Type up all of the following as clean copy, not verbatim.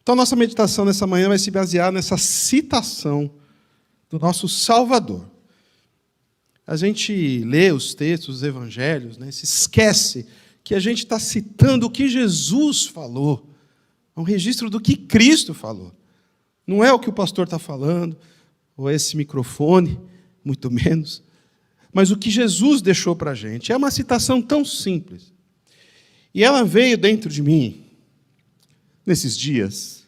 Então, a nossa meditação nessa manhã vai se basear nessa citação do nosso Salvador. A gente lê os textos, os evangelhos, né, se esquece que a gente está citando o que Jesus falou. É um registro do que Cristo falou. Não é o que o pastor está falando, ou esse microfone, muito menos, mas o que Jesus deixou para a gente. É uma citação tão simples. E ela veio dentro de mim, nesses dias,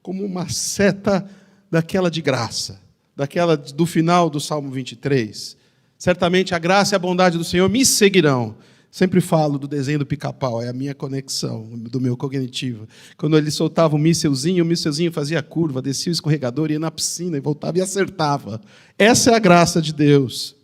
como uma seta daquela de graça, daquela do final do Salmo 23. Certamente a graça e a bondade do Senhor me seguirão. Sempre falo do desenho do Pica-Pau, é a minha conexão, do meu cognitivo. Quando ele soltava o mísselzinho fazia a curva, descia o escorregador, ia na piscina e voltava e acertava. Essa é a graça de Deus.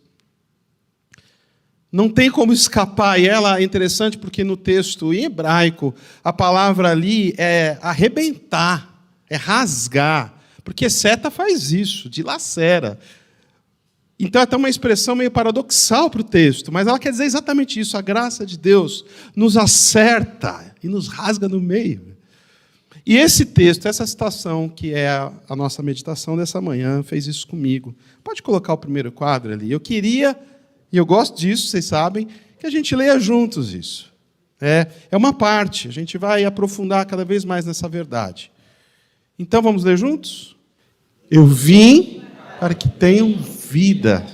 Não tem como escapar, e ela é interessante porque no texto em hebraico, a palavra ali é arrebentar, é rasgar, porque seta faz isso, dilacera. Então, é até uma expressão meio paradoxal para o texto, mas ela quer dizer exatamente isso. A graça de Deus nos acerta e nos rasga no meio. E esse texto, essa citação, que é a nossa meditação dessa manhã, fez isso comigo. Pode colocar o primeiro quadro ali. Eu queria, e eu gosto disso, vocês sabem, que a gente leia juntos isso. É uma parte, a gente vai aprofundar cada vez mais nessa verdade. Então, vamos ler juntos? Eu vim para que tenham vida.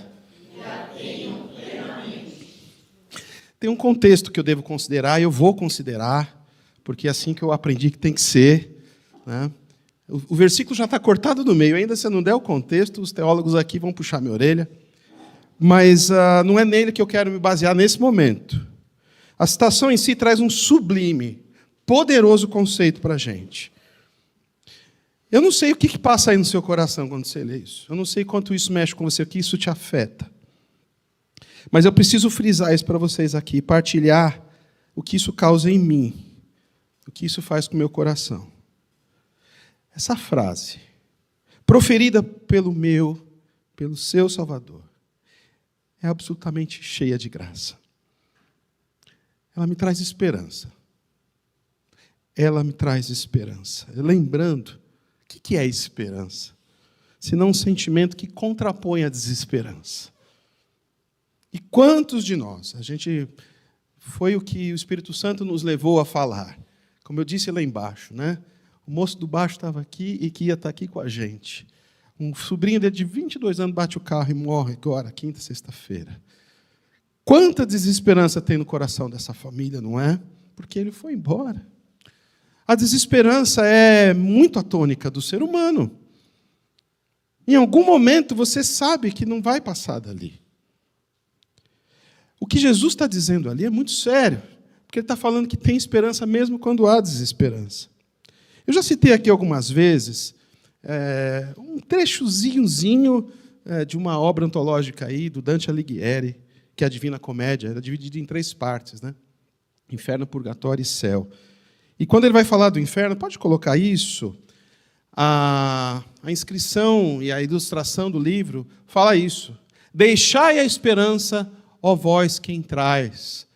Tem um contexto que eu devo considerar, e eu vou considerar, porque é assim que eu aprendi que tem que ser. Né? O versículo já está cortado no meio, ainda se eu não der o contexto, os teólogos aqui vão puxar minha orelha, mas não é nele que eu quero me basear nesse momento. A citação em si traz um sublime, poderoso conceito para a gente. Eu não sei o que passa aí no seu coração quando você lê isso. Eu não sei quanto isso mexe com você, o que isso te afeta. Mas eu preciso frisar isso para vocês aqui, partilhar o que isso causa em mim, o que isso faz com o meu coração. Essa frase, proferida pelo seu Salvador, é absolutamente cheia de graça. Ela me traz esperança. Ela me traz esperança. Lembrando, o que é esperança? Senão um sentimento que contrapõe a desesperança. E quantos de nós, foi o que o Espírito Santo nos levou a falar. Como eu disse lá embaixo, né? O moço do baixo estava aqui e que ia estar aqui com a gente. Um sobrinho dele de 22 anos bate o carro e morre agora, quinta, sexta-feira. Quanta desesperança tem no coração dessa família, não é? Porque ele foi embora. A desesperança é muito a tônica do ser humano. Em algum momento você sabe que não vai passar dali. O que Jesus está dizendo ali é muito sério, porque ele está falando que tem esperança mesmo quando há desesperança. Eu já citei aqui algumas vezes um trechozinho de uma obra antológica aí, do Dante Alighieri, que é a Divina Comédia. Ela é dividida em 3 partes, né? Inferno, Purgatório e Céu. E quando ele vai falar do inferno, pode colocar isso, a inscrição e a ilustração do livro fala isso. Deixai a esperança, ó vós que entrais.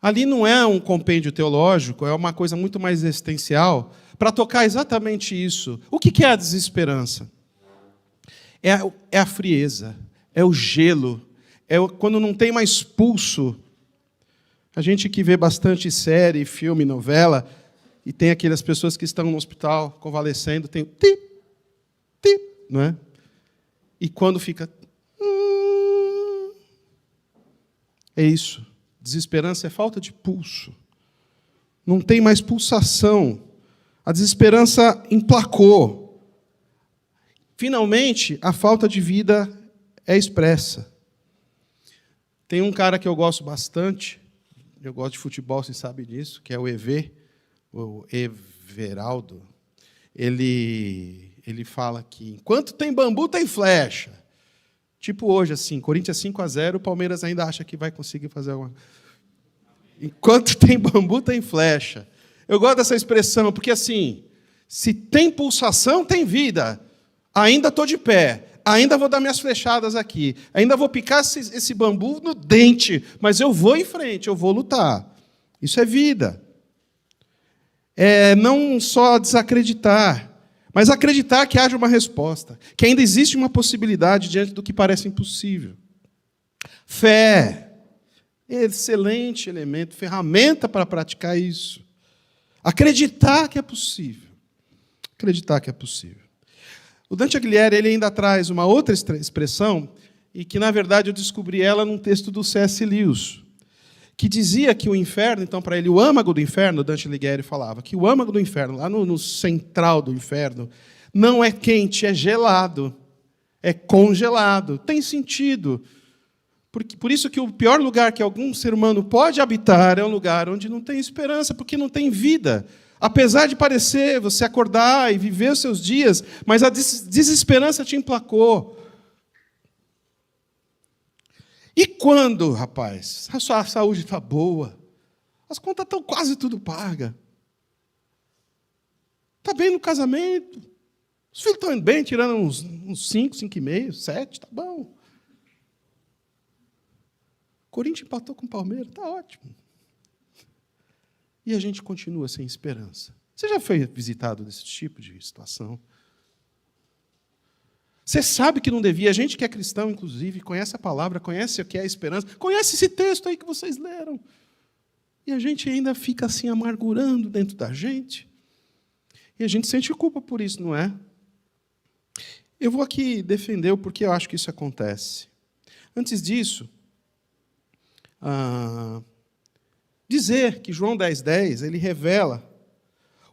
Ali não é um compêndio teológico, é uma coisa muito mais existencial, para tocar exatamente isso. O que é a desesperança? É a frieza, é o gelo, quando não tem mais pulso. A gente que vê bastante série, filme, novela, e tem aquelas pessoas que estão no hospital convalescendo, tem o tip, tip, não é? E quando fica... É isso. Desesperança é falta de pulso. Não tem mais pulsação. A desesperança emplacou. Finalmente, a falta de vida é expressa. Tem um cara que eu gosto bastante, eu gosto de futebol, vocês sabem disso, que é o Everaldo. Ele fala que enquanto tem bambu, tem flecha. Tipo hoje, assim, Corinthians 5-0, o Palmeiras ainda acha que vai conseguir fazer alguma... Enquanto tem bambu, tem flecha. Eu gosto dessa expressão, porque assim, se tem pulsação, tem vida. Ainda estou de pé. Ainda vou dar minhas flechadas aqui. Ainda vou picar esse bambu no dente. Mas eu vou em frente, eu vou lutar. Isso é vida. é não só desacreditar, mas acreditar que haja uma resposta, que ainda existe uma possibilidade diante do que parece impossível. Fé, excelente elemento, ferramenta para praticar isso. Acreditar que é possível. Acreditar que é possível. O Dante Alighieri ele ainda traz uma outra expressão, e que, na verdade, eu descobri ela num texto do C.S. Lewis, que dizia que o inferno, então, para ele, o âmago do inferno, Dante Alighieri falava, que o âmago do inferno, lá no central do inferno, não é quente, é gelado, é congelado. Tem sentido. Por isso que o pior lugar que algum ser humano pode habitar é um lugar onde não tem esperança, porque não tem vida. Apesar de parecer você acordar e viver os seus dias, mas a desesperança te emplacou. E quando, rapaz, a sua saúde está boa, as contas estão quase tudo pagas, está bem no casamento, os filhos estão indo bem, tirando uns 5, 5,5, 7, está bom. O Corinthians empatou com o Palmeiras, está ótimo. E a gente continua sem esperança. Você já foi visitado desse tipo de situação? Você sabe que não devia. A gente que é cristão, inclusive, conhece a palavra, conhece o que é a esperança, conhece esse texto aí que vocês leram. E a gente ainda fica assim amargurando dentro da gente. E a gente sente culpa por isso, não é? Eu vou aqui defender o porquê eu acho que isso acontece. Antes disso, dizer que João 10,10, ele revela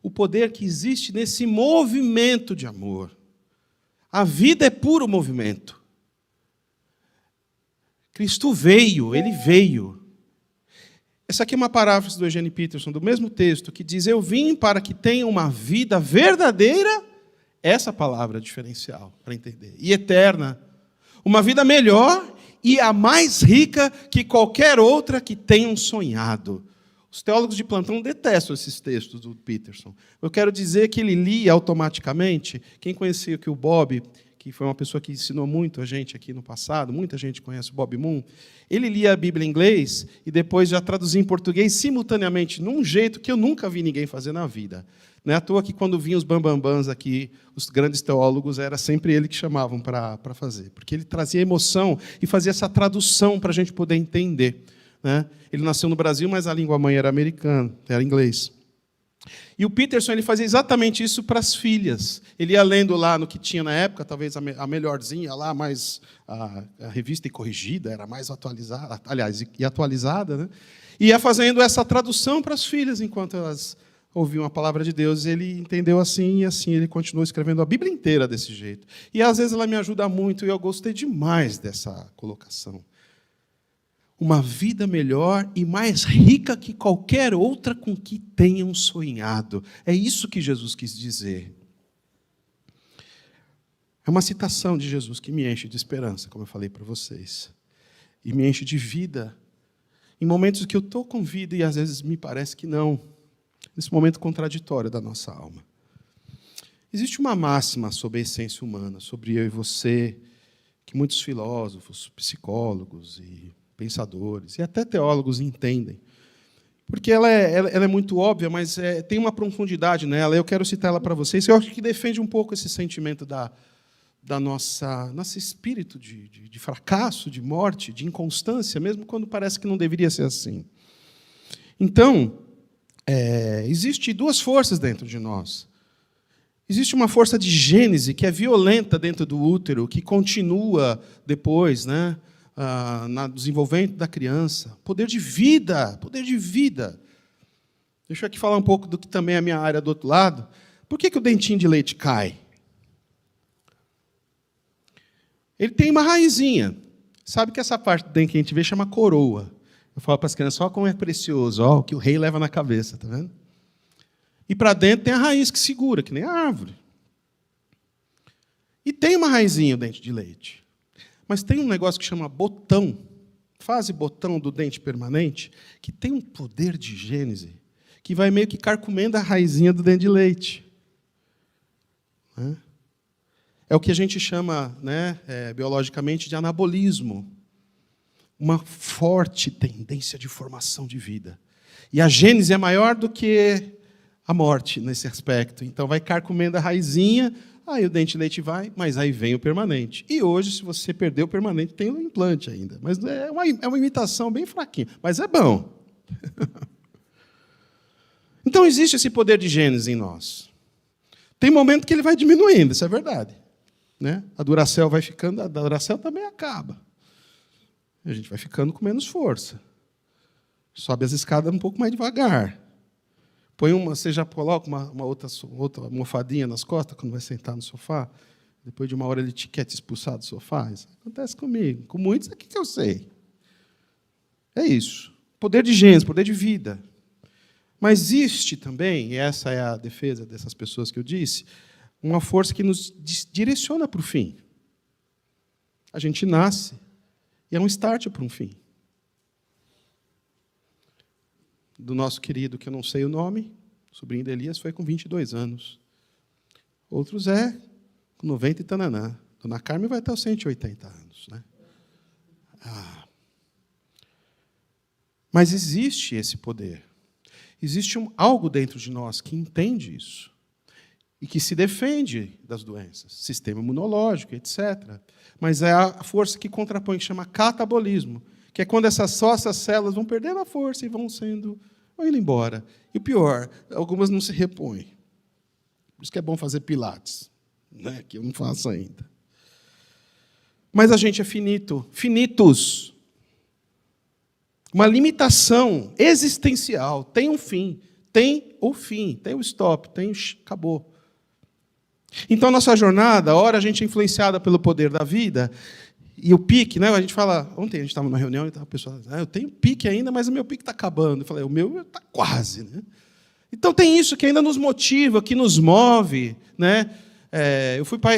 o poder que existe nesse movimento de amor. A vida é puro movimento. Cristo veio, ele veio. Essa aqui é uma paráfrase do Eugene Peterson, do mesmo texto, que diz: eu vim para que tenham uma vida verdadeira, essa palavra é diferencial para entender, e eterna. Uma vida melhor e a mais rica que qualquer outra que tenham sonhado. Os teólogos de plantão detestam esses textos do Peterson. Eu quero dizer que ele lia automaticamente. Quem conhecia que o Bob, que foi uma pessoa que ensinou muito a gente aqui no passado, muita gente conhece o Bob Moon, ele lia a Bíblia em inglês e depois já traduzia em português simultaneamente, num jeito que eu nunca vi ninguém fazer na vida. Não é à toa que quando vinham os bambambãs aqui, os grandes teólogos, era sempre ele que chamavam para fazer, porque ele trazia emoção e fazia essa tradução para a gente poder entender. Né? Ele nasceu no Brasil, mas a língua mãe era americana, era inglês. E o Peterson ele fazia exatamente isso para as filhas. Ele ia lendo lá no que tinha na época, talvez a melhorzinha lá, mais a revista e corrigida, era mais atualizada, aliás, e atualizada, né? E ia fazendo essa tradução para as filhas enquanto elas ouviam a palavra de Deus. Ele entendeu assim, e assim ele continuou escrevendo a Bíblia inteira desse jeito. E às vezes ela me ajuda muito, e eu gostei demais dessa colocação. Uma vida melhor e mais rica que qualquer outra com que tenham sonhado. É isso que Jesus quis dizer. É uma citação de Jesus que me enche de esperança, como eu falei para vocês. E me enche de vida. Em momentos que eu estou com vida e às vezes me parece que não. Nesse momento contraditório da nossa alma. Existe uma máxima sobre a essência humana, sobre eu e você, que muitos filósofos, psicólogos e pensadores, e até teólogos entendem. Porque ela é muito óbvia, mas tem uma profundidade nela. Eu quero citar ela para vocês, que eu acho que defende um pouco esse sentimento da nosso espírito de fracasso, de morte, de inconstância, mesmo quando parece que não deveria ser assim. Então, existem duas forças dentro de nós. Existe uma força de gênese, que é violenta dentro do útero, que continua depois, né? No desenvolvimento da criança. Poder de vida, poder de vida. Deixa eu aqui falar um pouco do que também é a minha área do outro lado. Por que o dentinho de leite cai? Ele tem uma raizinha. Sabe que essa parte do dente que a gente vê chama coroa. Eu falo para as crianças, olha como é precioso, olha o que o rei leva na cabeça, tá vendo? E para dentro tem a raiz que segura, que nem a árvore. E tem uma raizinha o dente de leite. Mas tem um negócio que chama botão, fase botão do dente permanente, que tem um poder de gênese, que vai meio que carcomendo a raizinha do dente de leite. É o que a gente chama, né, biologicamente, de anabolismo. Uma forte tendência de formação de vida. E a gênese é maior do que a morte nesse aspecto. Então vai carcomendo a raizinha, aí o dente de leite vai, mas aí vem o permanente. E hoje, se você perder o permanente, tem o implante ainda. Mas é uma imitação bem fraquinha, mas é bom. Então existe esse poder de Gênesis em nós. Tem momento que ele vai diminuindo, isso é verdade. Né? A Duracell vai ficando, a Duracell também acaba. A gente vai ficando com menos força. Sobe as escadas um pouco mais devagar. Você já coloca uma outra almofadinha nas costas quando vai sentar no sofá. Depois de uma hora ele quer te expulsar do sofá. Isso acontece comigo. Com muitos aqui que eu sei. É isso. Poder de Gênesis, poder de vida. Mas existe também, e essa é a defesa dessas pessoas que eu disse, uma força que nos direciona para o fim. A gente nasce e é um start para um fim. Do nosso querido, que eu não sei o nome, sobrinho de Elias, foi com 22 anos. Outros com 90 e tananã. Dona Carmen vai até os 180 anos. Né? Mas existe esse poder. Existe algo dentro de nós que entende isso. E que se defende das doenças. Sistema imunológico, etc. Mas é a força que contrapõe, que chama catabolismo. Que é quando essas células vão perdendo a força e vão indo embora. E o pior, algumas não se repõem. Por isso que é bom fazer pilates, né? Que eu não faço ainda. Mas a gente é finito, finitos. Uma limitação existencial. Tem um fim. Tem o fim. Tem o stop. Acabou. Então, nossa jornada, ora a gente é influenciada pelo poder da vida, e o pique, né? A gente fala, ontem a gente estava numa reunião e a pessoa dizendo, eu tenho pique ainda, mas o meu pique está acabando. Eu falei, o meu está quase. Né? Então tem isso que ainda nos motiva, que nos move. Né?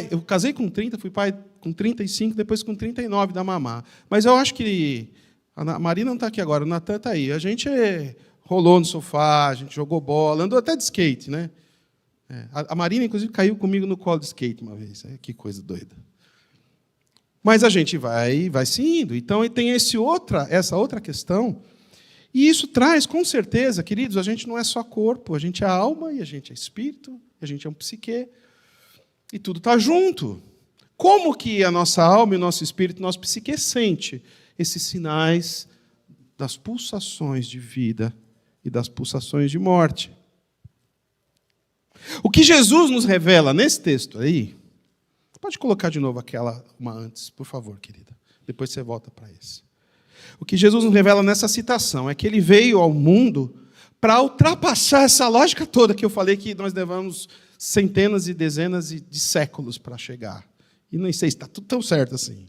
Eu casei com 30, fui pai com 35, depois com 39 da mamá. Mas eu acho que a Marina não está aqui agora, o Natan está aí. A gente rolou no sofá, a gente jogou bola, andou até de skate. Né? A Marina, inclusive, caiu comigo no colo de skate uma vez. Que coisa doida. Mas a gente vai se indo. Então, tem essa outra questão. E isso traz, com certeza, queridos, a gente não é só corpo, a gente é alma, e a gente é espírito, e a gente é um psique. E tudo está junto. Como que a nossa alma, o nosso espírito, o nosso psique sente esses sinais das pulsações de vida e das pulsações de morte? O que Jesus nos revela nesse texto aí, pode colocar de novo uma antes, por favor, querida. Depois você volta para esse. O que Jesus nos revela nessa citação é que ele veio ao mundo para ultrapassar essa lógica toda que eu falei que nós levamos centenas e dezenas de séculos para chegar. E nem sei se está tudo tão certo assim.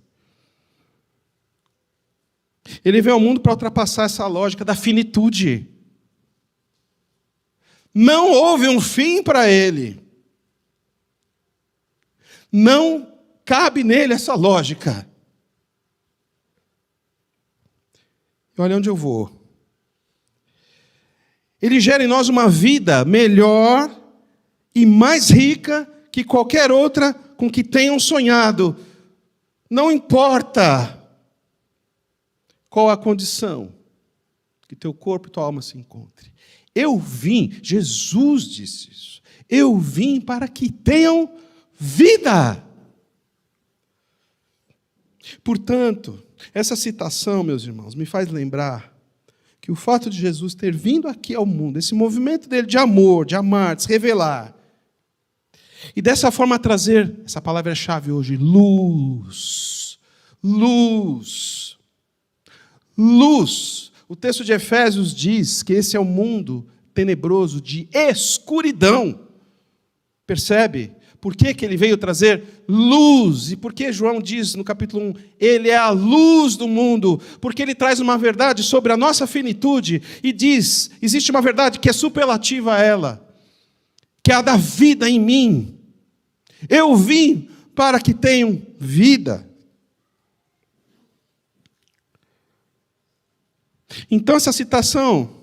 Ele veio ao mundo para ultrapassar essa lógica da finitude. Não houve um fim para ele. Não cabe nele essa lógica. E olha onde eu vou. Ele gera em nós uma vida melhor e mais rica que qualquer outra com que tenham sonhado. Não importa qual a condição que teu corpo e tua alma se encontrem. Jesus disse isso. Eu vim para que tenham vida. Portanto, essa citação, meus irmãos, me faz lembrar que o fato de Jesus ter vindo aqui ao mundo, esse movimento dele de amor, de amar, de se revelar, e dessa forma trazer, essa palavra-chave hoje, luz. Luz. Luz. O texto de Efésios diz que esse é o mundo tenebroso de escuridão. Percebe? Por que ele veio trazer luz? E por que João diz no capítulo 1, ele é a luz do mundo? Porque ele traz uma verdade sobre a nossa finitude e diz, existe uma verdade que é superlativa a ela, que é a da vida em mim. Eu vim para que tenham vida. Então essa citação,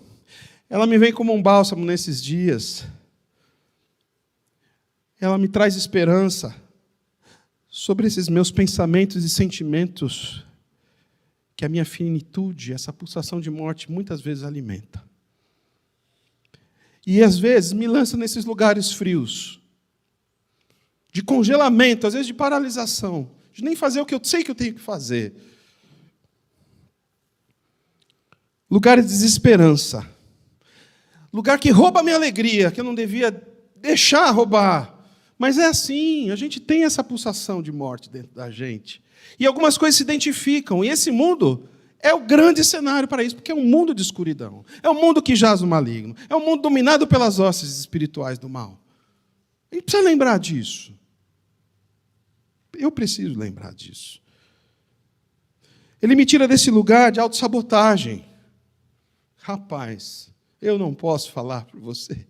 ela me vem como um bálsamo nesses dias. Ela me traz esperança sobre esses meus pensamentos e sentimentos que a minha finitude, essa pulsação de morte, muitas vezes alimenta. E às vezes me lança nesses lugares frios, de congelamento, às vezes de paralisação, de nem fazer o que eu sei que eu tenho que fazer. Lugar de desesperança. Lugar que rouba a minha alegria, que eu não devia deixar roubar. Mas é assim, a gente tem essa pulsação de morte dentro da gente. E algumas coisas se identificam. E esse mundo é o grande cenário para isso, porque é um mundo de escuridão. É um mundo que jaz no maligno. É um mundo dominado pelas hostes espirituais do mal. A gente precisa lembrar disso. Eu preciso lembrar disso. Ele me tira desse lugar de autossabotagem. Rapaz, eu não posso falar por você,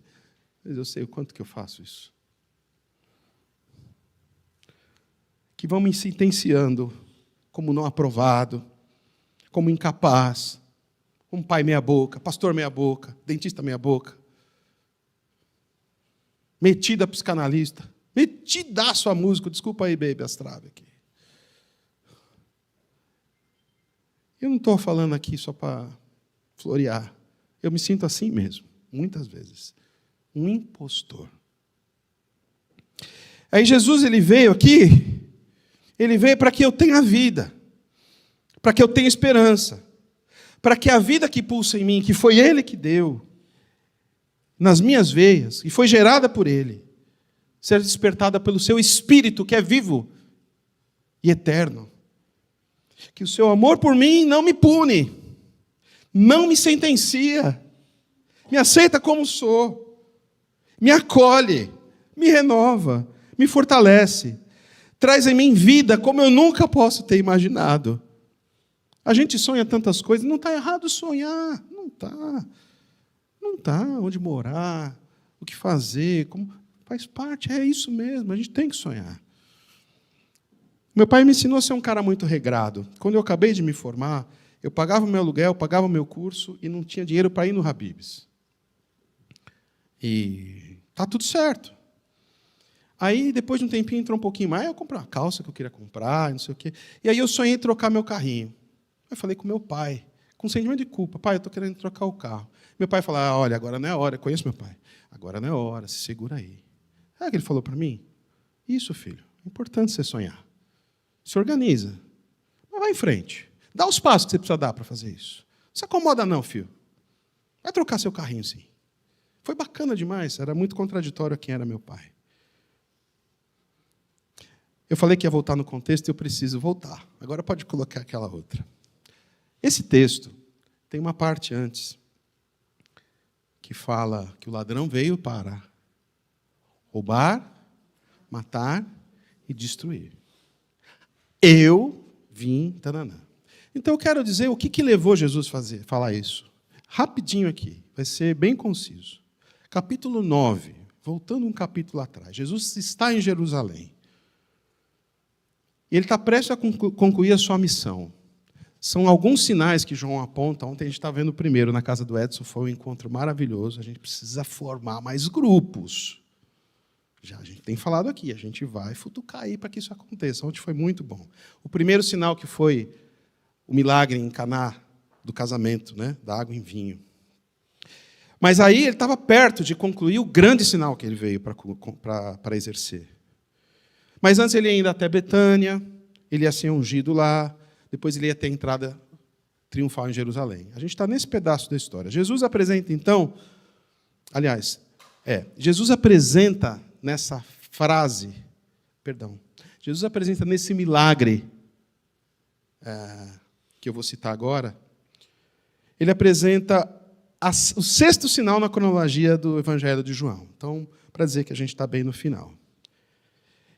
mas eu sei o quanto que eu faço isso. Que vão me sentenciando como não aprovado, como incapaz, como pai meia boca, pastor meia boca, dentista meia boca, metida psicanalista, metidaço a músico, desculpa aí, baby, as traves aqui. Eu não estou falando aqui só para florear. Eu me sinto assim mesmo, muitas vezes. Um impostor. Aí Jesus, ele veio aqui, ele veio para que eu tenha vida, para que eu tenha esperança, para que a vida que pulsa em mim, que foi Ele que deu, nas minhas veias, e foi gerada por Ele, seja despertada pelo seu Espírito, que é vivo e eterno. Que o seu amor por mim não me pune, não me sentencia, me aceita como sou, me acolhe, me renova, me fortalece, traz em mim vida como eu nunca posso ter imaginado. A gente sonha tantas coisas, não está errado sonhar, não está. Não está, onde morar, o que fazer, como faz parte, é isso mesmo, a gente tem que sonhar. Meu pai me ensinou a ser um cara muito regrado. Quando eu acabei de me formar, eu pagava o meu aluguel, pagava o meu curso e não tinha dinheiro para ir no Habib's. E tá tudo certo. Aí, depois de um tempinho, entrou um pouquinho mais, eu comprei uma calça que eu queria comprar, não sei o quê. E aí eu sonhei em trocar meu carrinho. Eu falei com meu pai, com sentimento de culpa. Pai, eu estou querendo trocar o carro. Meu pai falou, olha, agora não é hora. Eu conheço meu pai. Agora não é hora, se segura aí. Sabe o que ele falou para mim? Isso, filho, é importante você sonhar. Se organiza. Mas vai em frente. Dá os passos que você precisa dar para fazer isso. Não se acomoda não, filho. Vai trocar seu carrinho, sim. Foi bacana demais. Era muito contraditório a quem era meu pai. Eu falei que ia voltar no contexto e eu preciso voltar. Agora pode colocar aquela outra. Esse texto tem uma parte antes que fala que o ladrão veio para roubar, matar e destruir. Eu vim, tananã. Então eu quero dizer o que levou Jesus a falar isso. Rapidinho aqui, vai ser bem conciso. Capítulo 9, voltando um capítulo atrás. Jesus está em Jerusalém. E ele está prestes a concluir a sua missão. São alguns sinais que João aponta. Ontem a gente está vendo o primeiro na casa do Edson, foi um encontro maravilhoso. A gente precisa formar mais grupos. Já a gente tem falado aqui, a gente vai futucar aí para que isso aconteça. Ontem foi muito bom. O primeiro sinal que foi o milagre em Caná do casamento, né, da água em vinho. Mas aí ele estava perto de concluir o grande sinal que ele veio para exercer. Mas antes ele ia ainda até Betânia, ele ia ser ungido lá, depois ele ia ter a entrada triunfal em Jerusalém. A gente está nesse pedaço da história. Jesus apresenta, então, Jesus apresenta nessa frase, Jesus apresenta nesse milagre, que eu vou citar agora, ele apresenta o sexto sinal na cronologia do Evangelho de João. Então, para dizer que a gente está bem no final.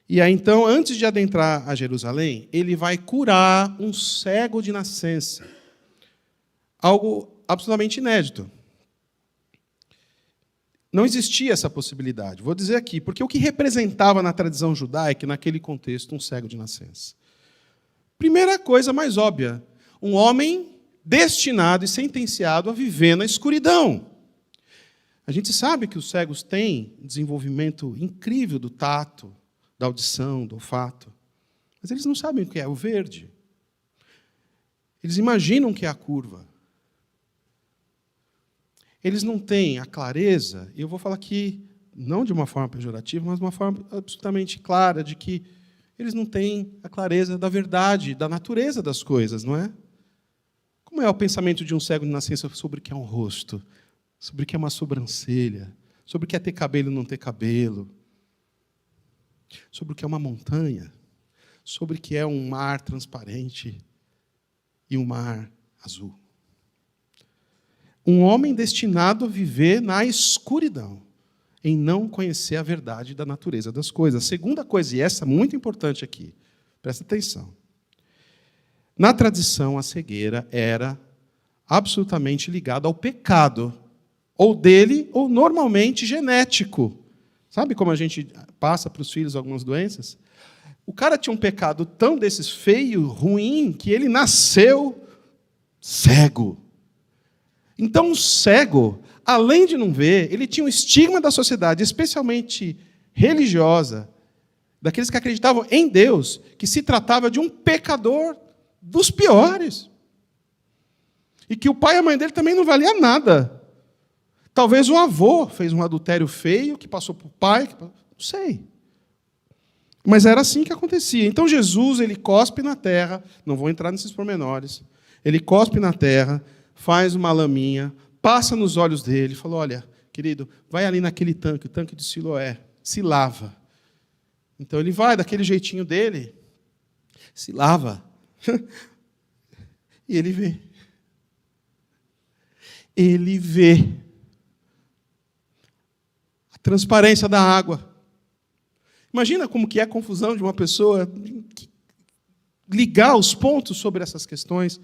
E aí, então, antes de adentrar a Jerusalém, ele vai curar um cego de nascença. Algo absolutamente inédito. Não existia essa possibilidade. Vou dizer aqui, porque o que representava na tradição judaica, naquele contexto, um cego de nascença? Primeira coisa mais óbvia, um homem destinado e sentenciado a viver na escuridão. A gente sabe que os cegos têm um desenvolvimento incrível do tato, da audição, do olfato. Mas eles não sabem o que é o verde. Eles imaginam o que é a curva. eles não têm a clareza, e eu vou falar aqui, não de uma forma pejorativa, mas de uma forma absolutamente clara, de que eles não têm a clareza da verdade, da natureza das coisas, não é? Como é o pensamento de um cego de nascença sobre o que é um rosto, sobre o que é uma sobrancelha, sobre o que é ter cabelo e não ter cabelo, sobre o que é uma montanha, sobre o que é um mar transparente e um mar azul. Um homem destinado a viver na escuridão, em não conhecer a verdade da natureza das coisas. A segunda coisa, e essa é muito importante aqui, presta atenção. Na tradição, a cegueira era absolutamente ligada ao pecado, ou dele, ou normalmente genético. Sabe como a gente passa para os filhos algumas doenças? O cara tinha um pecado tão desses feio, ruim, que ele nasceu cego. Então, o cego, além de não ver, ele tinha um estigma da sociedade, especialmente religiosa, daqueles que acreditavam em Deus, que se tratava de um pecador dos piores. E que o pai e a mãe dele também não valia nada. Talvez o avô fez um adultério feio, que passou para o pai, não sei. Mas era assim que acontecia. Então Jesus, ele cospe na terra, não vou entrar nesses pormenores, ele cospe na terra, faz uma laminha, passa nos olhos dele, falou, olha, querido, vai ali naquele tanque, o tanque de Siloé, se lava. Então ele vai, daquele jeitinho dele, se lava. E ele vê. Ele vê a transparência da água. Imagina como que é a confusão de uma pessoa ligar os pontos sobre essas questões.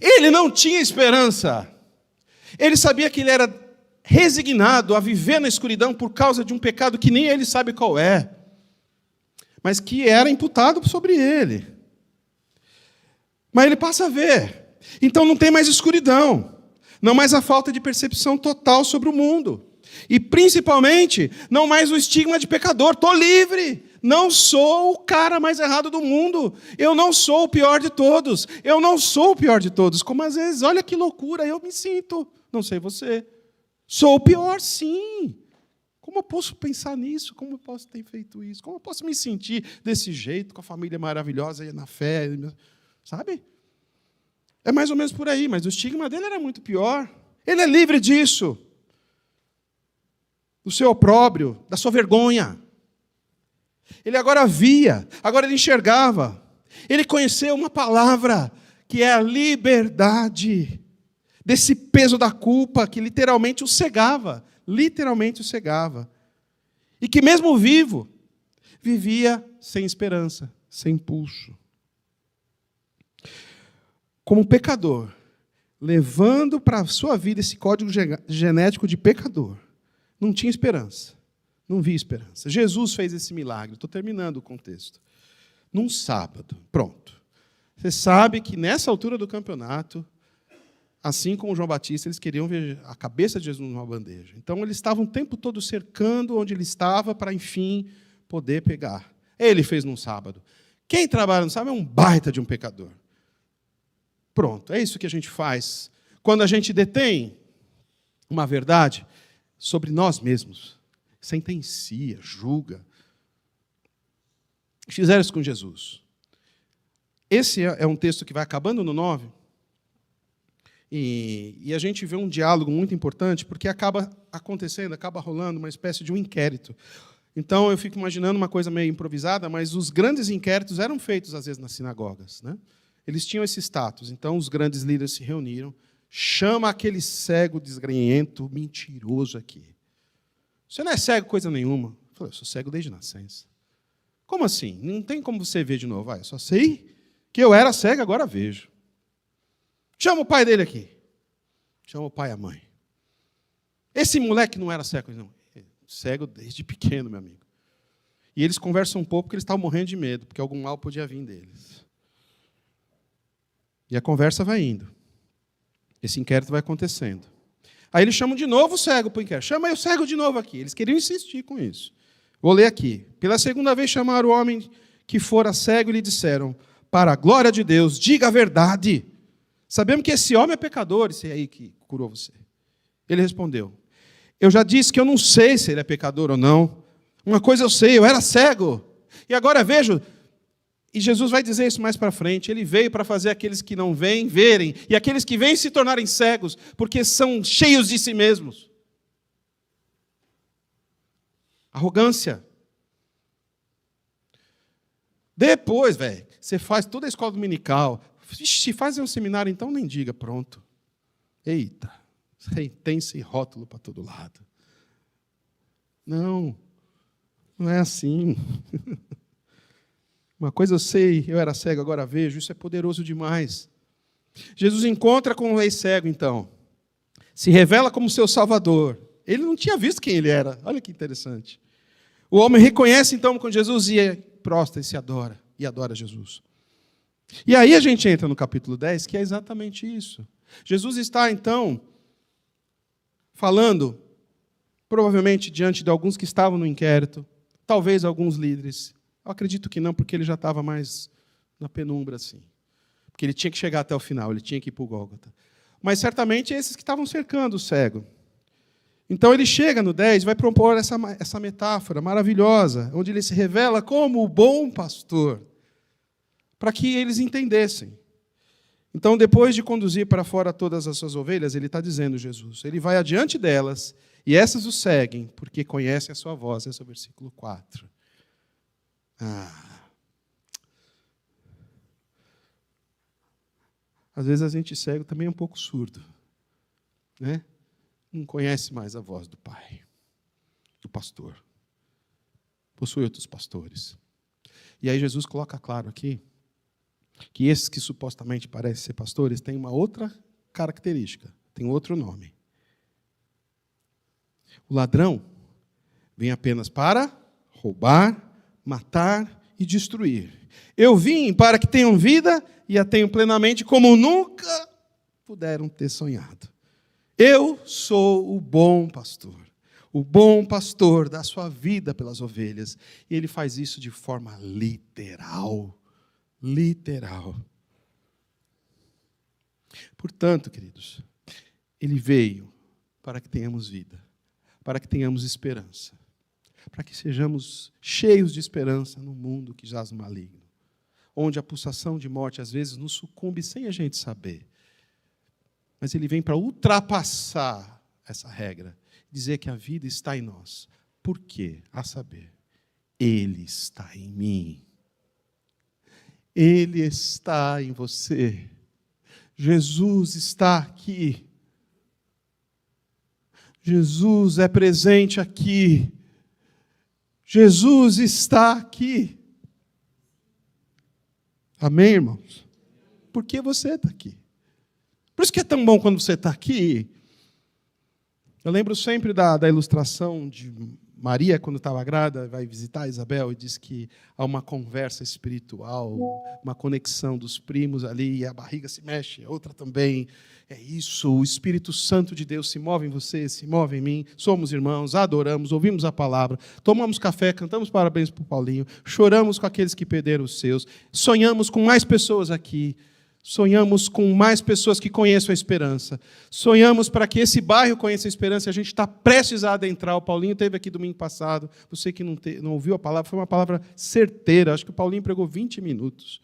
Ele não tinha esperança. Ele sabia que ele era resignado a viver na escuridão por causa de um pecado que nem ele sabe qual é, mas que era imputado sobre ele. Mas ele passa a ver. Então não tem mais escuridão. Não mais a falta de percepção total sobre o mundo. E, principalmente, não mais o estigma de pecador. Estou livre. Não sou o cara mais errado do mundo. Eu não sou o pior de todos. Eu não sou o pior de todos. Como às vezes, olha que loucura, eu me sinto. Não sei você. Sou o pior, sim. Como eu posso pensar nisso? Como eu posso ter feito isso? Como eu posso me sentir desse jeito, com a família maravilhosa e na fé? Sabe? É mais ou menos por aí, mas o estigma dele era muito pior. Ele é livre disso. Do seu opróbrio, da sua vergonha. Ele agora via, agora ele enxergava. Ele conheceu uma palavra, que é a liberdade. Desse peso da culpa que literalmente o cegava. Literalmente o cegava. E que mesmo vivo, vivia sem esperança, sem pulso. Como pecador, levando para a sua vida esse código genético de pecador, não tinha esperança, não via esperança. Jesus fez esse milagre, estou terminando o contexto. Num sábado, pronto. Você sabe que nessa altura do campeonato, assim como João Batista, eles queriam ver a cabeça de Jesus numa bandeja. Então, eles estavam o tempo todo cercando onde ele estava para, enfim, poder pegar. Ele fez num sábado. Quem trabalha no sábado é um baita de um pecador. Pronto, é isso que a gente faz. Quando a gente detém uma verdade sobre nós mesmos, sentencia, julga. Fizeram isso com Jesus. Esse é um texto que vai acabando no 9, e a gente vê um diálogo muito importante, porque acaba acontecendo, acaba rolando uma espécie de um inquérito. Então, eu fico imaginando uma coisa meio improvisada, mas os grandes inquéritos eram feitos, às vezes, nas sinagogas, né? Eles tinham esse status. Então, os grandes líderes se reuniram, chama aquele cego desgrenhento, mentiroso aqui. Você não é cego coisa nenhuma. Eu falei, eu sou cego desde nascença. Como assim? Não tem como você ver de novo. Eu só sei que eu era cego, agora vejo. Chama o pai dele aqui. Chama o pai e a mãe. Esse moleque não era cego, não. Cego desde pequeno, meu amigo. E eles conversam um pouco porque eles estavam morrendo de medo, porque algum mal podia vir deles. E a conversa vai indo. Esse inquérito vai acontecendo. Aí eles chamam de novo o cego para o inquérito. Chama aí o cego de novo aqui. Eles queriam insistir com isso. Vou ler aqui. Pela segunda vez chamaram o homem que fora cego e lhe disseram, para a glória de Deus, diga a verdade. Sabemos que esse homem é pecador, esse aí que curou você. Ele respondeu: eu já disse que eu não sei se ele é pecador ou não. Uma coisa eu sei, eu era cego, e agora vejo. E Jesus vai dizer isso mais para frente. Ele veio para fazer aqueles que não veem, verem, e aqueles que veem se tornarem cegos, porque são cheios de si mesmos. Arrogância. Depois, velho, você faz toda a escola dominical. Se faz um seminário, então nem diga, pronto. Eita, tem esse rótulo para todo lado. Não é assim. Uma coisa eu sei, eu era cego, agora vejo, isso é poderoso demais. Jesus encontra com o rei cego, então. Se revela como seu salvador. Ele não tinha visto quem ele era. Olha que interessante. O homem reconhece, então, com Jesus e prostra e se adora. E adora Jesus. E aí a gente entra no capítulo 10, que é exatamente isso. Jesus está, então, falando, provavelmente diante de alguns que estavam no inquérito, talvez alguns líderes. Eu acredito que não, porque ele já estava mais na penumbra, assim. Porque ele tinha que chegar até o final, ele tinha que ir para o Gólgota. Mas certamente esses que estavam cercando o cego. Então ele chega no 10 e vai propor essa metáfora maravilhosa, onde ele se revela como o bom pastor, para que eles entendessem. Então, depois de conduzir para fora todas as suas ovelhas, ele está dizendo, Jesus, ele vai adiante delas, e essas o seguem, porque conhecem a sua voz. Esse é o versículo 4. Às vezes a gente cego também é um pouco surdo, né? Não conhece mais a voz do Pai, do pastor. Possui outros pastores. E aí Jesus coloca claro aqui que esses que supostamente parecem ser pastores têm uma outra característica, tem outro nome. O ladrão vem apenas para roubar, matar e destruir. Eu vim para que tenham vida e a tenham plenamente, como nunca puderam ter sonhado. Eu sou o bom pastor dá sua vida pelas ovelhas. E ele faz isso de forma literal. Literal. Portanto, queridos, ele veio para que tenhamos vida, para que tenhamos esperança, para que sejamos cheios de esperança num mundo que jaz no maligno, onde a pulsação de morte às vezes nos sucumbe sem a gente saber. Mas ele vem para ultrapassar essa regra, dizer que a vida está em nós. Por quê? A saber, ele está em mim. Ele está em você. Jesus está aqui. Jesus é presente aqui. Jesus está aqui. Amém, irmãos? Por que você está aqui? Por isso que é tão bom quando você está aqui. Eu lembro sempre da ilustração de Maria, quando estava grávida, vai visitar Isabel e diz que há uma conversa espiritual, uma conexão dos primos ali, e a barriga se mexe, a outra também. É isso, o Espírito Santo de Deus se move em você, se move em mim. Somos irmãos, adoramos, ouvimos a palavra, tomamos café, cantamos parabéns para o Paulinho, choramos com aqueles que perderam os seus, sonhamos com mais pessoas aqui. Sonhamos com mais pessoas que conheçam a esperança. Sonhamos para que esse bairro conheça a esperança. A gente está prestes a adentrar. O Paulinho esteve aqui domingo passado. Você que não ouviu a palavra, foi uma palavra certeira. Acho que o Paulinho pregou 20 minutos.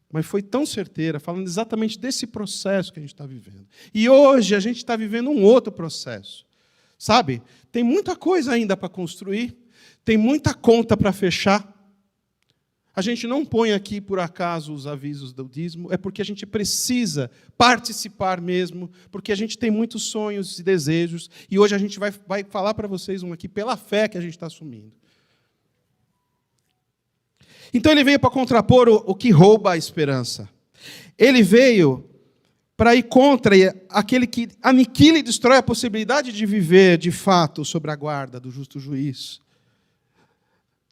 Mas foi tão certeira, falando exatamente desse processo que a gente está vivendo. E hoje a gente está vivendo um outro processo. Sabe? Tem muita coisa ainda para construir. Tem muita conta para fechar. A gente não põe aqui, por acaso, os avisos do dízimo, é porque a gente precisa participar mesmo, porque a gente tem muitos sonhos e desejos, e hoje a gente vai falar para vocês um aqui, pela fé que a gente está assumindo. Então ele veio para contrapor o que rouba a esperança. Ele veio para ir contra aquele que aniquila e destrói a possibilidade de viver, de fato, sob a guarda do justo juiz.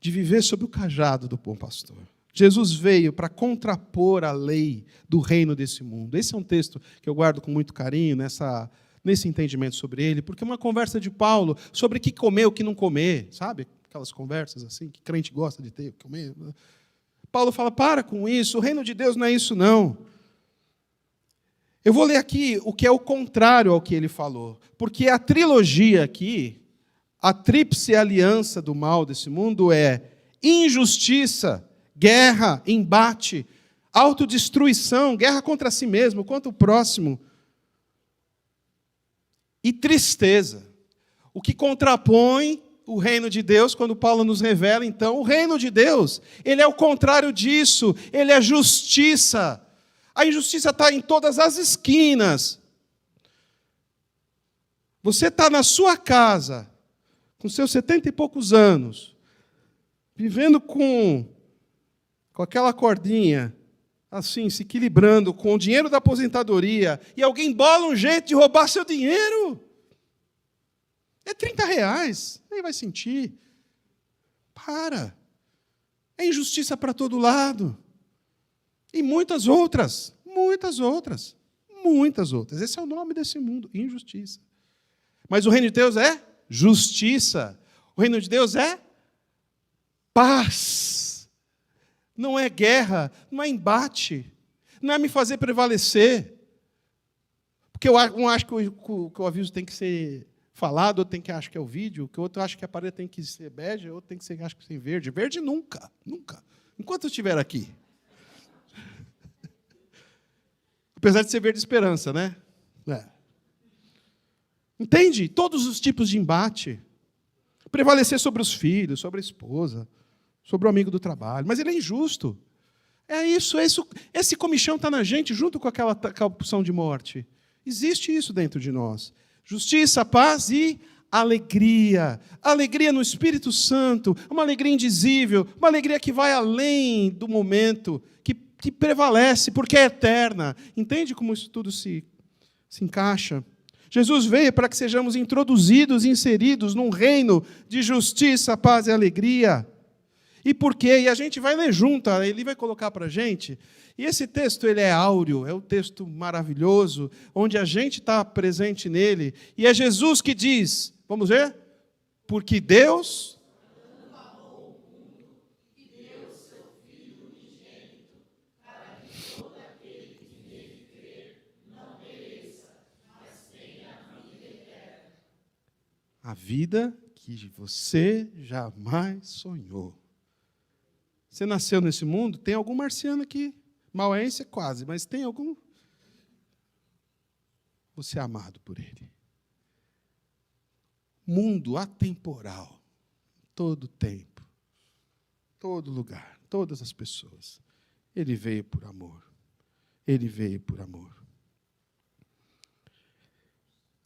De viver sob o cajado do bom pastor. Jesus veio para contrapor a lei do reino desse mundo. Esse é um texto que eu guardo com muito carinho, nesse entendimento sobre ele, porque é uma conversa de Paulo sobre o que comer, o que não comer, sabe? Aquelas conversas assim, que crente gosta de ter, comer. Paulo fala, para com isso, o reino de Deus não é isso não. Eu vou ler aqui o que é o contrário ao que ele falou, porque a trilogia aqui, a tríplice aliança do mal desse mundo é injustiça, guerra, embate, autodestruição, guerra contra si mesmo, contra o próximo, e tristeza. O que contrapõe o reino de Deus, quando Paulo nos revela, então, o reino de Deus, ele é o contrário disso, ele é justiça. A injustiça está em todas as esquinas. Você está na sua casa, com seus 70 e poucos anos, vivendo com aquela cordinha, assim, se equilibrando com o dinheiro da aposentadoria, e alguém bola um jeito de roubar seu dinheiro. É R$30, nem vai sentir. Para. É injustiça para todo lado. E muitas outras. Esse é o nome desse mundo, injustiça. Mas o reino de Deus é justiça. O reino de Deus é paz. Não é guerra, não é embate, não é me fazer prevalecer. Porque um acha que o aviso tem que ser falado, outro tem que achar que é o vídeo, que o outro acha que a parede tem que ser bege, outro tem que ser acha que tem verde. Verde nunca. Enquanto eu estiver aqui. Apesar de ser verde esperança, né? Entende? Todos os tipos de embate. Prevalecer sobre os filhos, sobre a esposa, sobre o amigo do trabalho. Mas ele é injusto. É isso. Esse comichão está na gente, junto com aquela opção de morte. Existe isso dentro de nós. Justiça, paz e alegria. Alegria no Espírito Santo. Uma alegria indizível. Uma alegria que vai além do momento, que prevalece, porque é eterna. Entende como isso tudo se encaixa? Jesus veio para que sejamos introduzidos, inseridos num reino de justiça, paz e alegria. E por quê? E a gente vai ler junto, ele vai colocar para a gente. E esse texto ele é áureo, é um texto maravilhoso, onde a gente está presente nele. E é Jesus que diz, vamos ver? Porque Deus amou o mundo e deu o seu Filho unigênito, para que todo aquele que nele crer não pereça, mas tenha a vida eterna. A vida que você jamais sonhou. Você nasceu nesse mundo, tem algum marciano aqui. Mauense é quase, mas tem algum? Você é amado por ele. Mundo atemporal. Todo tempo. Todo lugar. Todas as pessoas. Ele veio por amor. Ele veio por amor.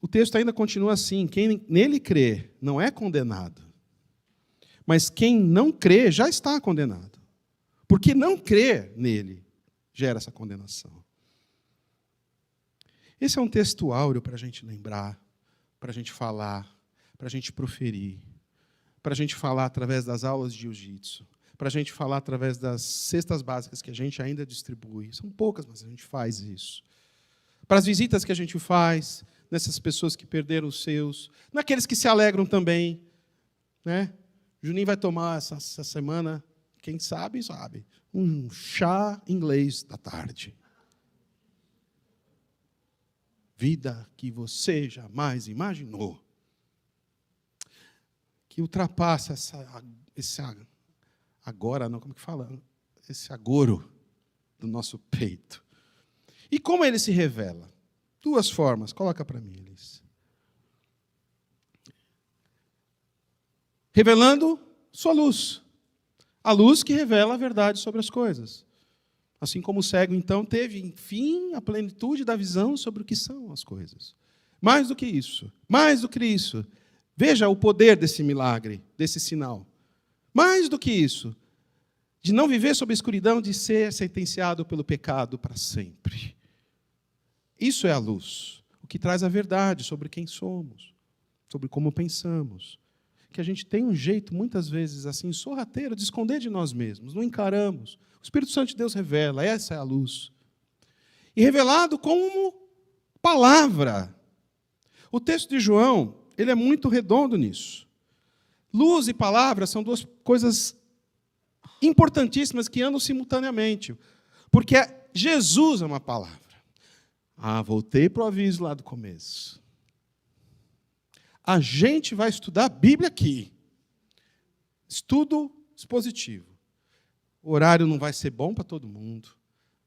O texto ainda continua assim. Quem nele crê não é condenado. Mas quem não crê já está condenado. Porque não crer nele gera essa condenação. Esse é um texto áureo para a gente lembrar, para a gente falar, para a gente proferir, para a gente falar através das aulas de jiu-jitsu, para a gente falar através das cestas básicas que a gente ainda distribui. São poucas, mas a gente faz isso. Para as visitas que a gente faz, nessas pessoas que perderam os seus, naqueles que se alegram também. Né? Juninho vai tomar essa semana, quem sabe, sabe, um chá inglês da tarde. Vida que você jamais imaginou. Que ultrapassa esse agora, não, como que fala? Esse agouro do nosso peito. E como ele se revela? Duas formas, coloca para mim, Elis. Revelando sua luz. A luz que revela a verdade sobre as coisas. Assim como o cego, então, teve, enfim, a plenitude da visão sobre o que são as coisas. Mais do que isso. Veja o poder desse milagre, desse sinal. Mais do que isso. De não viver sob a escuridão, de ser sentenciado pelo pecado para sempre. Isso é a luz. O que traz a verdade sobre quem somos. Sobre como pensamos. Que a gente tem um jeito, muitas vezes, assim, sorrateiro, de esconder de nós mesmos, não encaramos. O Espírito Santo de Deus revela, essa é a luz. E revelado como palavra. O texto de João, ele é muito redondo nisso. Luz e palavra são duas coisas importantíssimas que andam simultaneamente. Porque Jesus é uma palavra. Voltei para o aviso lá do começo. A gente vai estudar a Bíblia aqui. Estudo expositivo. O horário não vai ser bom para todo mundo.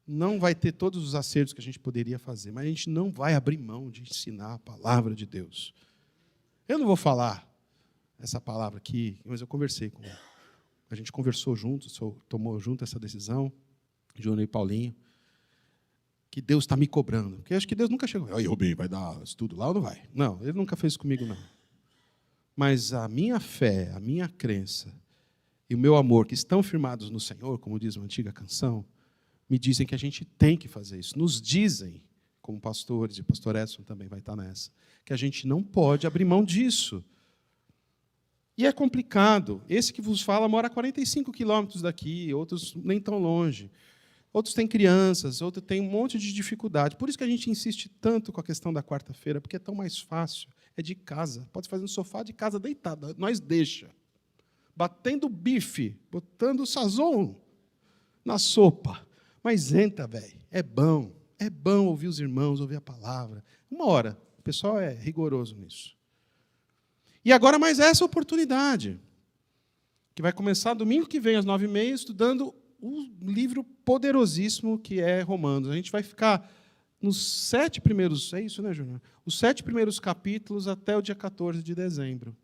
Não vai ter todos os acertos que a gente poderia fazer, mas a gente não vai abrir mão de ensinar a palavra de Deus. Eu não vou falar essa palavra aqui, mas eu conversei com ele. A gente conversou juntos, tomou junto essa decisão, Júnior e Paulinho, que Deus está me cobrando. Porque eu acho que Deus nunca chegou. Aí, Rubinho, vai dar estudo lá ou não vai? Não, ele nunca fez isso comigo, não. Mas a minha fé, a minha crença e o meu amor, que estão firmados no Senhor, como diz uma antiga canção, me dizem que a gente tem que fazer isso. Nos dizem, como pastores, e o pastor Edson também vai estar nessa, que a gente não pode abrir mão disso. E é complicado. Esse que vos fala mora a 45 quilômetros daqui, outros nem tão longe. Outros têm crianças, outros têm um monte de dificuldade. Por isso que a gente insiste tanto com a questão da quarta-feira, porque é tão mais fácil. É de casa. Pode fazer no sofá de casa deitado. Nós deixa. Batendo bife, botando sazon na sopa. Mas entra, velho. É bom. É bom ouvir os irmãos, ouvir a palavra. 1 hora. O pessoal é rigoroso nisso. E agora mais essa oportunidade, que vai começar domingo que vem, às 9h30, estudando um livro poderosíssimo que é Romanos. A gente vai ficar nos 7 primeiros... É isso, né, Júnior? Os 7 primeiros capítulos até o dia 14 de dezembro.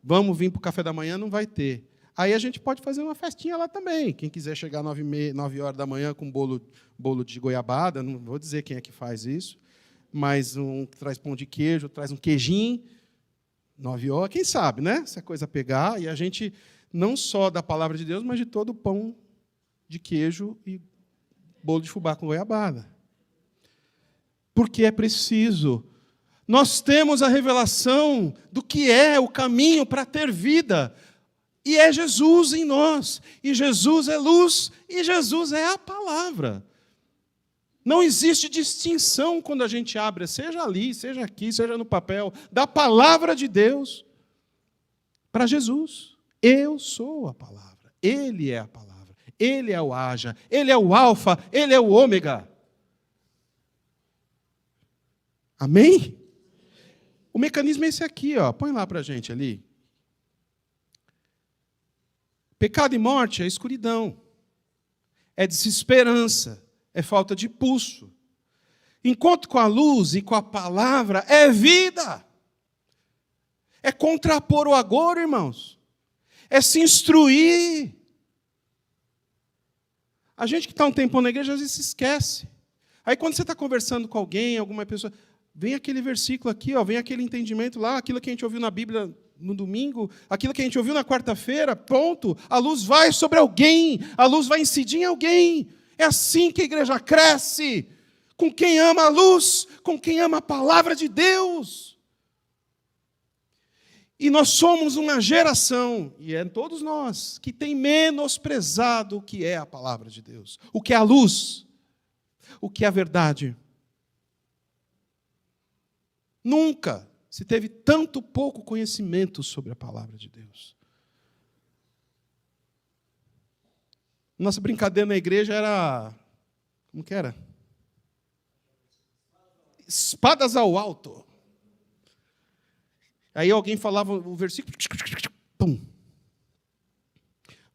Vamos vir para o café da manhã? Não vai ter. Aí a gente pode fazer uma festinha lá também. Quem quiser chegar às 9 horas da manhã com bolo de goiabada, não vou dizer quem é que faz isso, mas traz pão de queijo, traz um queijinho, 9 horas, quem sabe, né? Se a coisa pegar, e a gente, não só da palavra de Deus, mas de todo o pão de queijo e bolo de fubá com goiabada. Porque é preciso. Nós temos a revelação do que é o caminho para ter vida. E é Jesus em nós. E Jesus é luz. E Jesus é a palavra. Não existe distinção quando a gente abre, seja ali, seja aqui, seja no papel, da palavra de Deus para Jesus. Eu sou a palavra. Ele é a palavra. Ele é o haja. Ele é o alfa. Ele é o ômega. Amém? O mecanismo é esse aqui, ó. Põe lá para a gente ali. Pecado e morte é escuridão. É desesperança. É falta de pulso. Encontro com a luz e com a palavra é vida. É contrapor o agora, irmãos. É se instruir. A gente que está um tempão na igreja, às vezes se esquece. Aí quando você está conversando com alguém, alguma pessoa, vem aquele versículo aqui, ó, vem aquele entendimento lá, aquilo que a gente ouviu na Bíblia no domingo, aquilo que a gente ouviu na quarta-feira, ponto. A luz vai sobre alguém, a luz vai incidir em alguém. É assim que a igreja cresce, com quem ama a luz, com quem ama a palavra de Deus. E nós somos uma geração, e é todos nós, que tem menosprezado o que é a palavra de Deus, o que é a luz, o que é a verdade. Nunca se teve tanto pouco conhecimento sobre a palavra de Deus. Nossa brincadeira na igreja era... Como que era? Espadas ao alto. Aí alguém falava o versículo... Pum.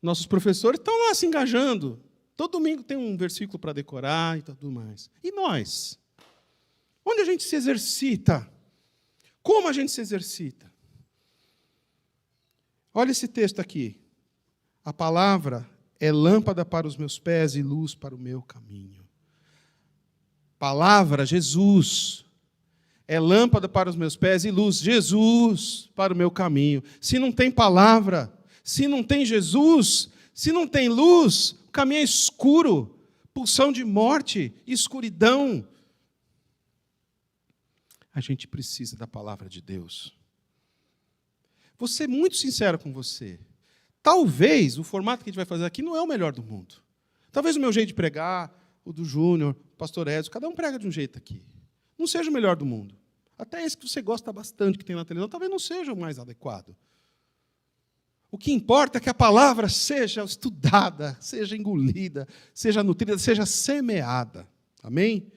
Nossos professores estão lá se engajando. Todo domingo tem um versículo para decorar e tudo mais. E nós? Onde a gente se exercita? Como a gente se exercita? Olha esse texto aqui. A palavra é lâmpada para os meus pés e luz para o meu caminho. Palavra, Jesus. É lâmpada para os meus pés e luz, Jesus, para o meu caminho. Se não tem palavra, se não tem Jesus, se não tem luz, o caminho é escuro, pulsão de morte, escuridão. A gente precisa da palavra de Deus. Vou ser muito sincero com você. Talvez o formato que a gente vai fazer aqui não é o melhor do mundo. Talvez o meu jeito de pregar, o do Júnior, o pastor Edson, cada um prega de um jeito aqui. Não seja o melhor do mundo. Até esse que você gosta bastante, que tem na televisão, talvez não seja o mais adequado. O que importa é que a palavra seja estudada, seja engolida, seja nutrida, seja semeada. Amém?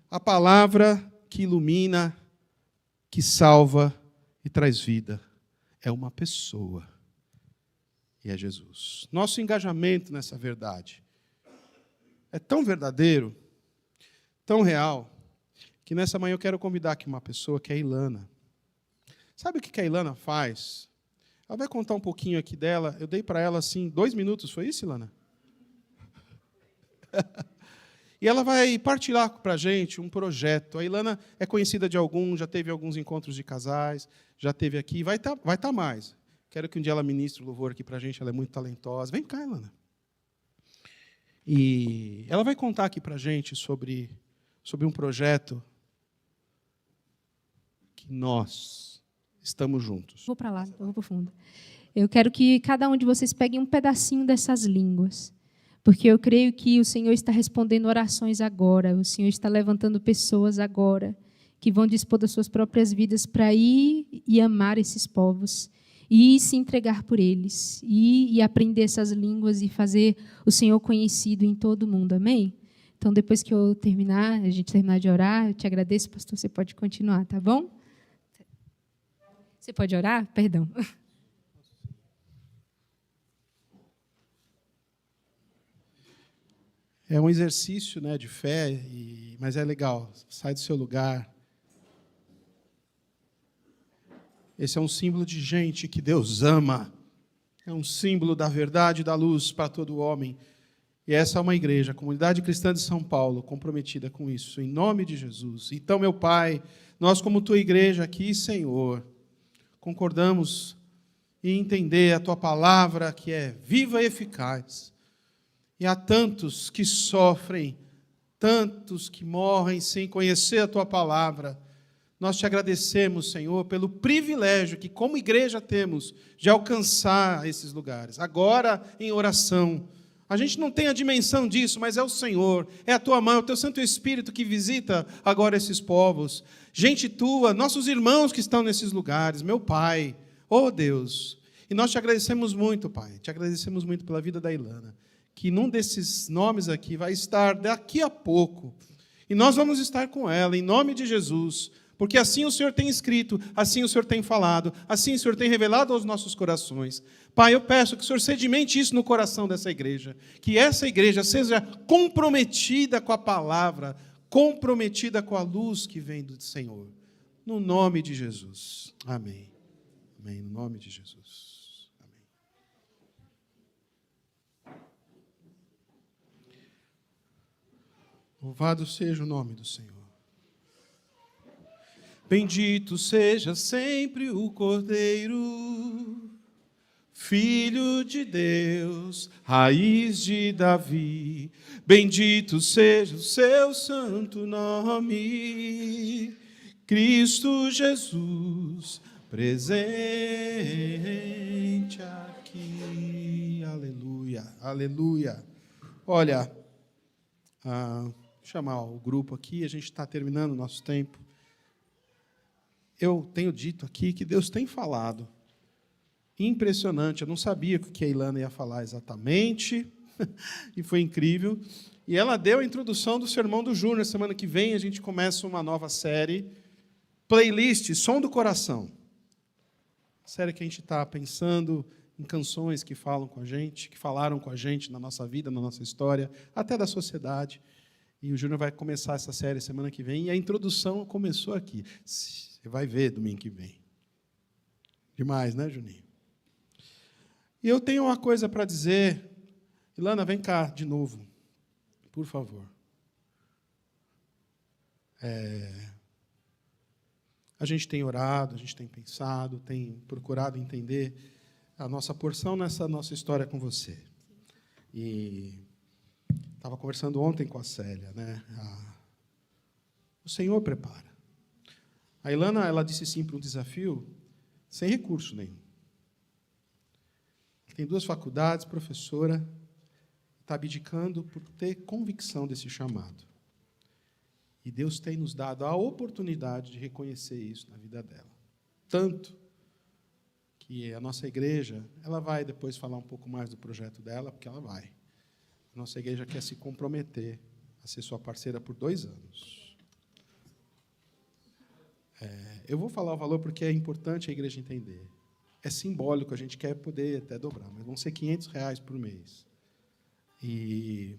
A palavra que ilumina, que salva e traz vida é uma pessoa. E é Jesus. Nosso engajamento nessa verdade é tão verdadeiro, tão real, que nessa manhã eu quero convidar aqui uma pessoa que é a Ilana. Sabe o que a Ilana faz? Ela vai contar um pouquinho aqui dela. Eu dei para ela, assim, 2 minutos. Foi isso, Ilana? E ela vai partilhar para a gente um projeto. A Ilana é conhecida de alguns, já teve alguns encontros de casais, já teve aqui, vai tá mais. Quero que um dia ela ministre o louvor aqui para a gente, ela é muito talentosa. Vem cá, Ilana. E ela vai contar aqui para a gente sobre um projeto que nós estamos juntos. Vou para lá, eu vou para o fundo. Eu quero que cada um de vocês pegue um pedacinho dessas línguas, porque eu creio que o Senhor está respondendo orações agora, o Senhor está levantando pessoas agora, que vão dispor das suas próprias vidas para ir e amar esses povos, e se entregar por eles, e aprender essas línguas e fazer o Senhor conhecido em todo o mundo. Amém? Então, depois que a gente terminar de orar, eu te agradeço, pastor, você pode continuar, tá bom? Você pode orar? Perdão. É um exercício, né, de fé, mas é legal. Sai do seu lugar. Esse é um símbolo de gente que Deus ama. É um símbolo da verdade e da luz para todo homem. E essa é uma igreja, a Comunidade Cristã de São Paulo, comprometida com isso, em nome de Jesus. Então, meu Pai, nós como tua igreja aqui, Senhor, concordamos em entender a tua palavra que é viva e eficaz. E há tantos que sofrem, tantos que morrem sem conhecer a tua palavra. Nós te agradecemos, Senhor, pelo privilégio que como igreja temos de alcançar esses lugares. Agora em oração. A gente não tem a dimensão disso, mas é o Senhor, é a tua mão, é o teu Santo Espírito que visita agora esses povos. Gente tua, nossos irmãos que estão nesses lugares, meu Pai, oh Deus. E nós te agradecemos muito, Pai, te agradecemos muito pela vida da Ilana, que num desses nomes aqui vai estar daqui a pouco. E nós vamos estar com ela, em nome de Jesus, porque assim o Senhor tem escrito, assim o Senhor tem falado, assim o Senhor tem revelado aos nossos corações. Pai, eu peço que o Senhor sedimente isso no coração dessa igreja, que essa igreja seja comprometida com a palavra, comprometida com a luz que vem do Senhor. No nome de Jesus. Amém. Amém. No nome de Jesus. Amém. Louvado seja o nome do Senhor. Bendito seja sempre o Cordeiro, Filho de Deus, raiz de Davi. Bendito seja o seu santo nome, Cristo Jesus, presente aqui. Aleluia, aleluia. Olha, vou chamar o grupo aqui, a gente está terminando o nosso tempo. Eu tenho dito aqui que Deus tem falado. Impressionante, eu não sabia o que a Ilana ia falar exatamente, e foi incrível. E ela deu a introdução do Sermão do Júnior. Semana que vem a gente começa uma nova série, playlist, Som do Coração. Série que a gente está pensando em canções que falam com a gente, que falaram com a gente na nossa vida, na nossa história, até da sociedade. E o Júnior vai começar essa série semana que vem, e a introdução começou aqui. Você vai ver domingo que vem. Demais, né, Juninho? E eu tenho uma coisa para dizer. Ilana, vem cá de novo, por favor. A gente tem orado, a gente tem pensado, tem procurado entender a nossa porção nessa nossa história com você. E estava conversando ontem com a Célia, né? O Senhor prepara. A Ilana, ela disse sim para um desafio sem recurso nenhum. Tem 2 faculdades, professora, está abdicando por ter convicção desse chamado. E Deus tem nos dado a oportunidade de reconhecer isso na vida dela. Tanto que a nossa igreja, ela vai depois falar um pouco mais do projeto dela, porque ela vai. A nossa igreja quer se comprometer a ser sua parceira por 2 anos. Eu vou falar o valor porque é importante a igreja entender. É simbólico, a gente quer poder até dobrar, mas vão ser R$500 por mês. E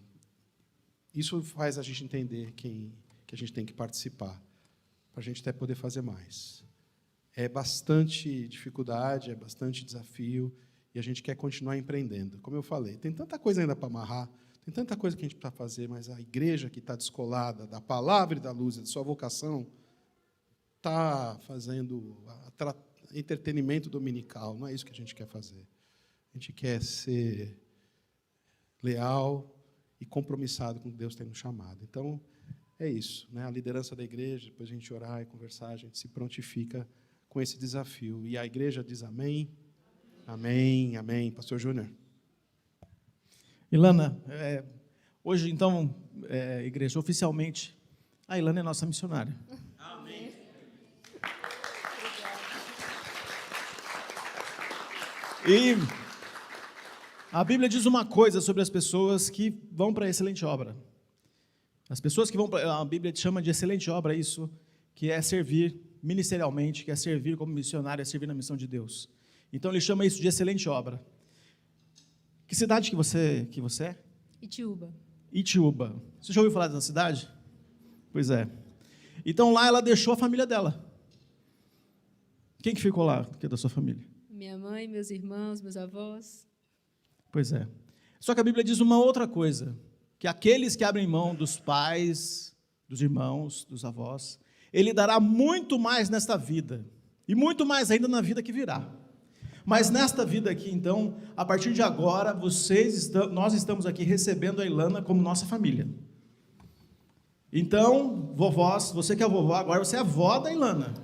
isso faz a gente entender que a gente tem que participar, para a gente até poder fazer mais. É bastante dificuldade, é bastante desafio, e a gente quer continuar empreendendo. Como eu falei, tem tanta coisa ainda para amarrar, tem tanta coisa que a gente precisa fazer, mas a igreja que está descolada da palavra e da luz e da sua vocação está fazendo entretenimento dominical. Não é isso que a gente quer fazer. A gente quer ser leal e compromissado com o que Deus tem nos chamado. Então, é isso, né? A liderança da igreja, depois a gente orar e conversar, a gente se prontifica com esse desafio. E a igreja diz amém, amém, amém. Pastor Júnior. Ilana, hoje, então, igreja, oficialmente, a Ilana é nossa missionária. Amém. E a Bíblia diz uma coisa sobre as pessoas que vão para a excelente obra. As pessoas que vão para... A Bíblia chama de excelente obra isso, que é servir ministerialmente, que é servir como missionário, é servir na missão de Deus. Então, ele chama isso de excelente obra. Que cidade que você é? Itiúba. Itiúba. Você já ouviu falar dessa cidade? Pois é. Então, lá ela deixou a família dela. Quem que ficou lá, que é da sua família? Minha mãe, meus irmãos, meus avós. Pois é. Só que a Bíblia diz uma outra coisa, que aqueles que abrem mão dos pais, dos irmãos, dos avós, ele dará muito mais nesta vida, e muito mais ainda na vida que virá. Mas nesta vida aqui, então, a partir de agora, nós estamos aqui recebendo a Ilana como nossa família. Então, vovós, você que é vovó, agora você é avó da Ilana,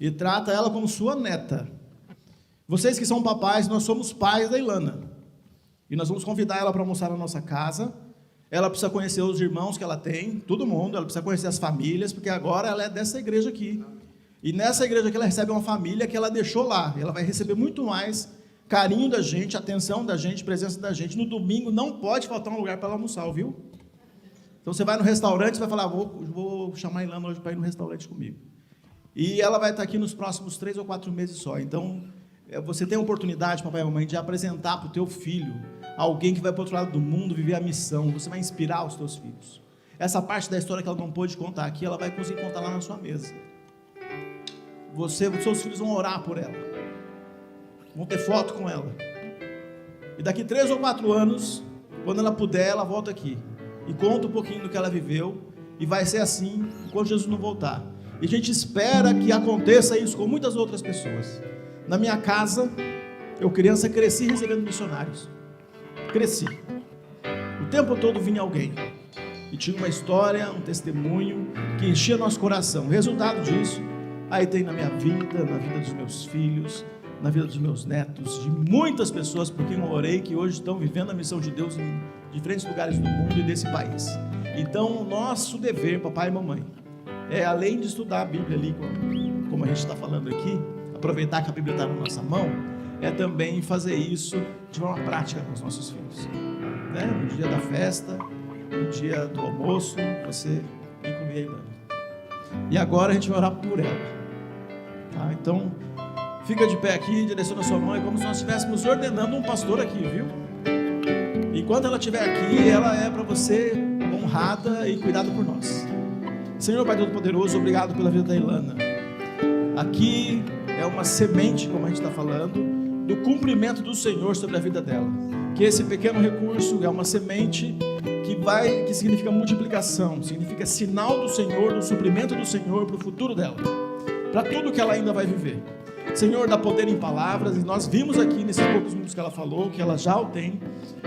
e trata ela como sua neta. Vocês que são papais, nós somos pais da Ilana. E nós vamos convidar ela para almoçar na nossa casa. Ela precisa conhecer os irmãos que ela tem, todo mundo, ela precisa conhecer as famílias, porque agora ela é dessa igreja aqui. E nessa igreja aqui ela recebe uma família que ela deixou lá. Ela vai receber muito mais carinho da gente, atenção da gente, presença da gente. No domingo não pode faltar um lugar para ela almoçar, viu? Então você vai no restaurante e vai falar, vou chamar a Ilana hoje para ir no restaurante comigo. E ela vai estar aqui nos próximos 3 ou 4 meses só. Então, você tem a oportunidade, papai e mamãe, de apresentar para o teu filho alguém que vai para o outro lado do mundo viver a missão. Você vai inspirar os teus filhos. Essa parte da história que ela não pôde contar aqui, ela vai conseguir contar lá na sua mesa. Os seus filhos vão orar por ela. Vão ter foto com ela. E daqui 3 ou 4 anos, quando ela puder, ela volta aqui. E conta um pouquinho do que ela viveu. E vai ser assim enquanto Jesus não voltar. E a gente espera que aconteça isso com muitas outras pessoas. Na minha casa, eu criança cresci recebendo missionários. Cresci. O tempo todo vinha alguém. E tinha uma história, um testemunho que enchia nosso coração. O resultado disso, aí tem na minha vida, na vida dos meus filhos, na vida dos meus netos, de muitas pessoas por quem eu orei, que hoje estão vivendo a missão de Deus em diferentes lugares do mundo e desse país. Então, o nosso dever, papai e mamãe, é além de estudar a Bíblia ali, como a gente está falando aqui, aproveitar que a Bíblia está na nossa mão, é também fazer isso de forma prática com os nossos filhos. Né? No dia da festa, no dia do almoço, você vem comer a Ilana. E agora a gente vai orar por ela. Tá? Então, fica de pé aqui, direciona a sua mão, como se nós estivéssemos ordenando um pastor aqui, viu? Enquanto ela estiver aqui, ela é para você honrada e cuidada por nós. Senhor Pai Todo-Poderoso, obrigado pela vida da Ilana. Aqui é uma semente, como a gente está falando, do cumprimento do Senhor sobre a vida dela. Que esse pequeno recurso é uma semente que significa multiplicação, significa sinal do Senhor, do suprimento do Senhor para o futuro dela, para tudo que ela ainda vai viver. Senhor, dá poder em palavras, e nós vimos aqui nesses poucos minutos que ela falou, que ela já o tem.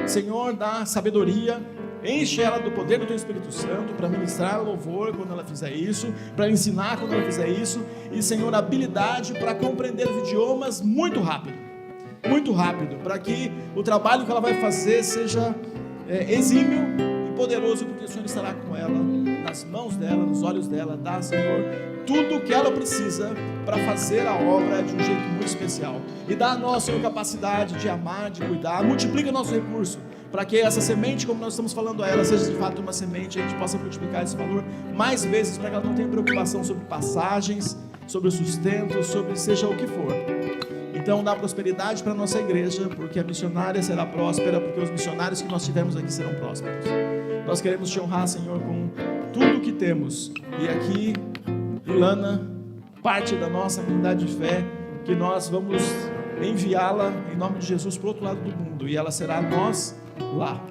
Senhor, dá sabedoria, enche ela do poder do Teu Espírito Santo para ministrar louvor quando ela fizer isso, para ensinar quando ela fizer isso, e Senhor, habilidade para compreender os idiomas muito rápido, para que o trabalho que ela vai fazer seja exímio e poderoso, porque o Senhor estará com ela, nas mãos dela, nos olhos dela. Dá, Senhor, tudo o que ela precisa para fazer a obra de um jeito muito especial, e dá a nós, Senhor, capacidade de amar, de cuidar. Multiplica nosso recurso, para que essa semente, como nós estamos falando a ela, seja de fato uma semente, a gente possa multiplicar esse valor mais vezes, para que ela não tenha preocupação sobre passagens sobre o sustento, sobre seja o que for. Então dá prosperidade para a nossa igreja, porque a missionária será próspera, porque os missionários que nós tivermos aqui serão prósperos. Nós queremos te honrar, Senhor, com tudo que temos. E aqui, Ilana, parte da nossa comunidade de fé, que nós vamos enviá-la em nome de Jesus para o outro lado do mundo, e ela será nós lá.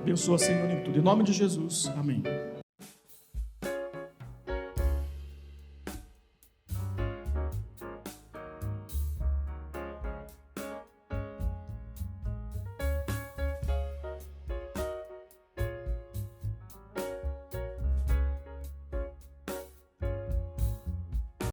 Abençoa, Senhor, em tudo. Em nome de Jesus, amém.